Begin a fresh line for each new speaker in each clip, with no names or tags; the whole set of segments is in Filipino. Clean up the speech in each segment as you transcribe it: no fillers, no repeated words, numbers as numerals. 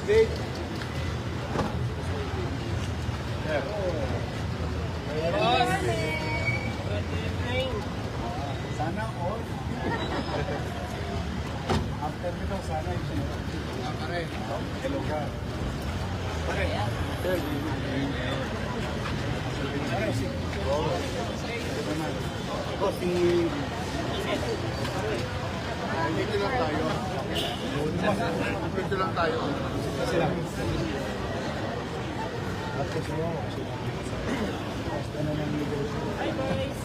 Date. Sana all. After nito, sana ito. Pare. Hello ka. Pare. Pare, si. Ako, si. Dito lang tayo. Dito lang tayo. Kasi lang. At kasi ako. Basta na ng leadership. Hi boys!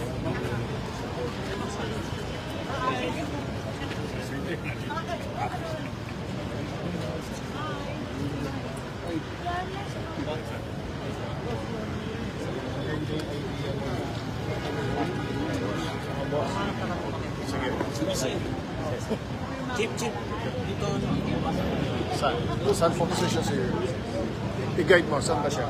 Chip. Dito.
Saan focus siya sa'yo? I-guide mo, saan ba siya?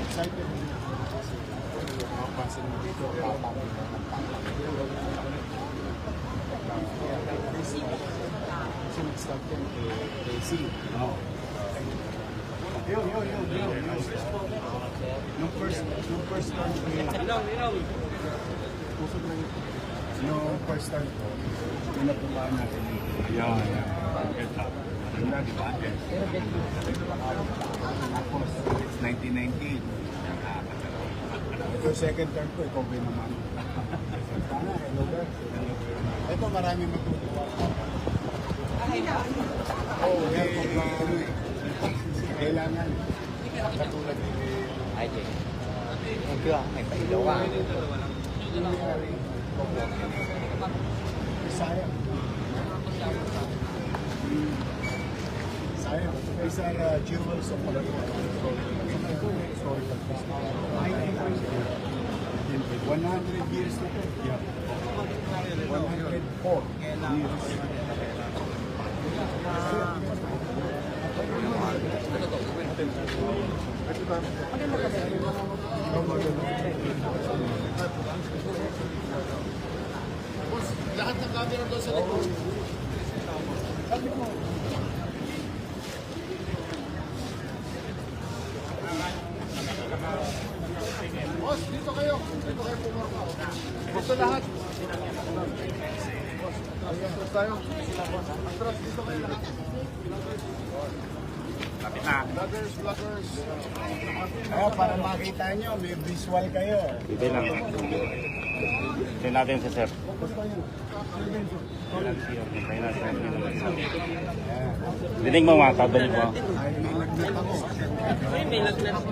Excited din kasi makapansin mo dito kasi nag-start yan kay C. Yun. Nung first time ko yung first time ko, pinapulaan natin yung di ba? Tapos, 1998. Ito second term ko, ikaw ba naman? Sana, hello girl. Ito marami matutuwa. Kailangan. Katulad ni
Ay, Jay. Thank you. May pailaw ka.
Sayang. These are jewels of Philippines. 100 years na ito. Yeah. 104 years. Lahat ng camera doon sa likod. Boss, dito kayo pumorma. Gusto lahat. Boss, tayo. Atras, dito kayo lahat. Lapit na. Vloggers. Para makita nyo, may visual kayo.
Hindi lang. Tignan natin si Sir. Dinig mo mga tabalik mo.
Ay, may lagnat ako.
May lagnat ako.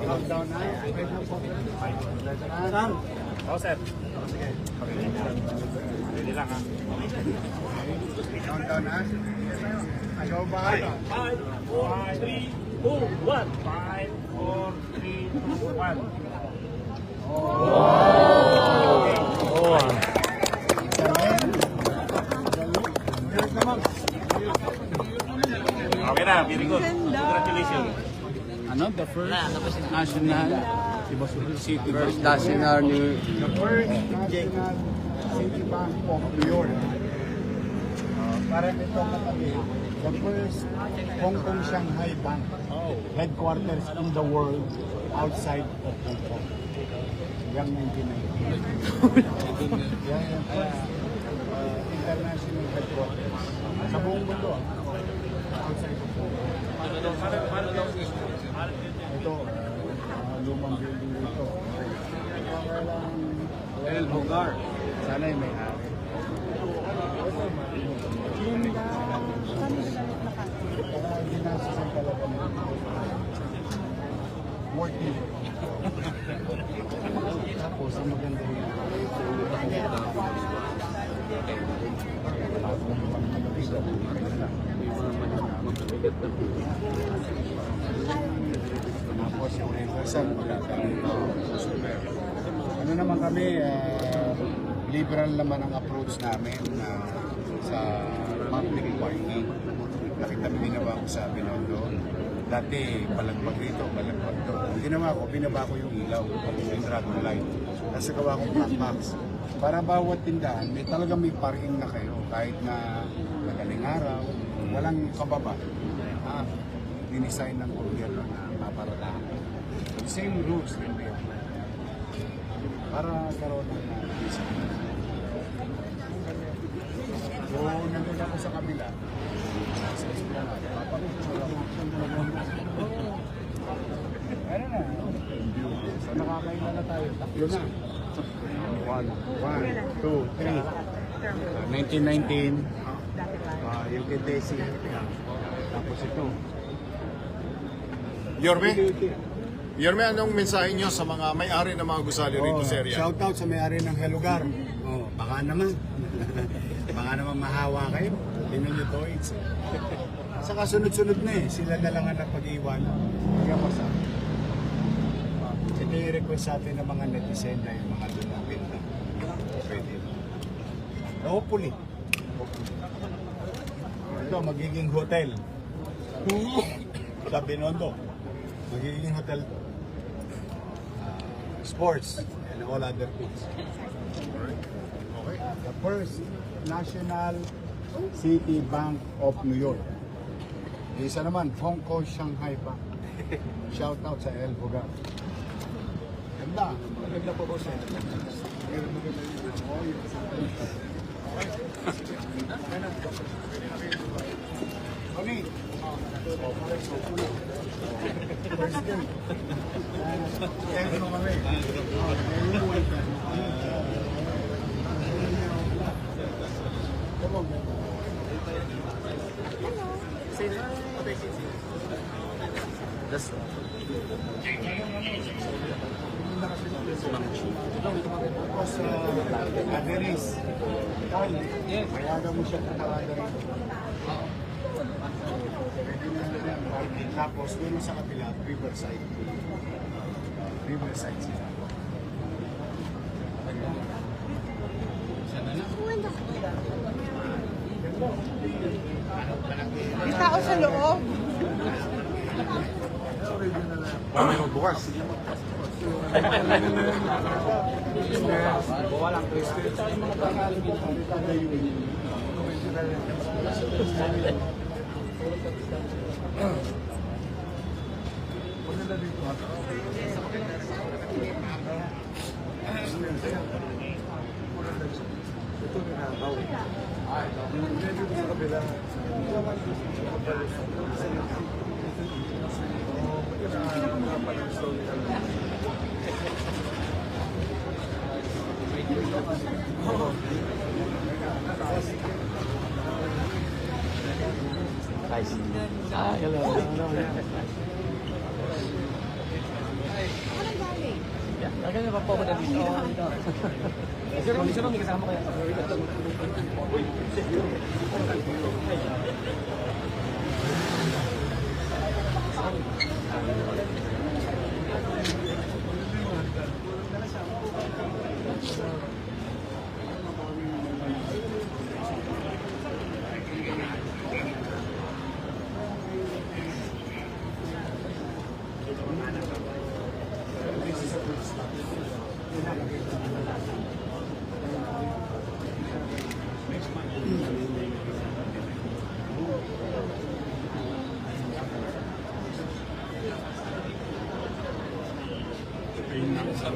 Countdown na.
Sam. Oo, Sir. Hindi lang ha.
Countdown na. Ayaw ba?
5, 4, 3, 2, 1. 5, 4, 3, 2, 1. Okay na, very good. Congratulations.
The first national city
First national new.
The first national city bank of New York. Parang ito katabi. The first Hong Kong Shanghai Bank. Headquarters in the world outside of Hong Kong. Yang 1990. Yan yung first international headquarters. Sa buong mundo. Outside of Hong Kong. Ito, lumang building dito.
El Hogar.
Sana yung may hari. Parang ginasisan talaga nila. Working. Tapos, ang maganda rin.
mabibigat na po.
Tapos yung reversan, ano naman kami, liberal naman ang approach namin sa public parking. Nakita mo ginawa ko sa Binondo. Dati, palagpag rito, palagpag to. Ang ginawa ko, binaba ko yung ilaw, yung dragon light. Tapos gawa ko black box. Para bawat tindahan, talagang may parking na kayo. Kahit na madaling araw, walang kababa. Dinisign ng gobyerno na paparadahan. Same rules will be applied. Para karoon ng discipline. So, nandun ako sa kabila. Sa esplanade. Ano na? So, nakakain na tayo. Tatlo na. 1, 2, 3. 1919. Yung kay Desi. Tapos ito.
Yorme, anong mensahe nyo sa mga may-ari ng mga gusali rito sa area?
Shout out sa may-ari ng Helugar. Baka naman. Baka naman mahawa kayo. Tingnan nyo to, it's. Saka sunod-sunod na eh. Sila na lang ang napag-iwan. Kaya basta. Ito yung request sa atin ng mga netizen na yung mga lumapit na. Pwede. Hopefully. Ito, magiging hotel. Sa Binondo. Magiging hotel. Sports and all other things. Okay. The first National City Bank of New York. Isa naman, Hong Kong Shanghai Bank. Shout out sa El Bogar. Ganda. Maganda po po siya. Kami. First game. Thank you kami. Tapos, Aderis. Mayaga mo siya kung Aderis. Tapos, doon sa kapila, Riverside. Riverside sila.
May tao sa loob.
May magbukas.
Walang Kristo.
Ayun na sa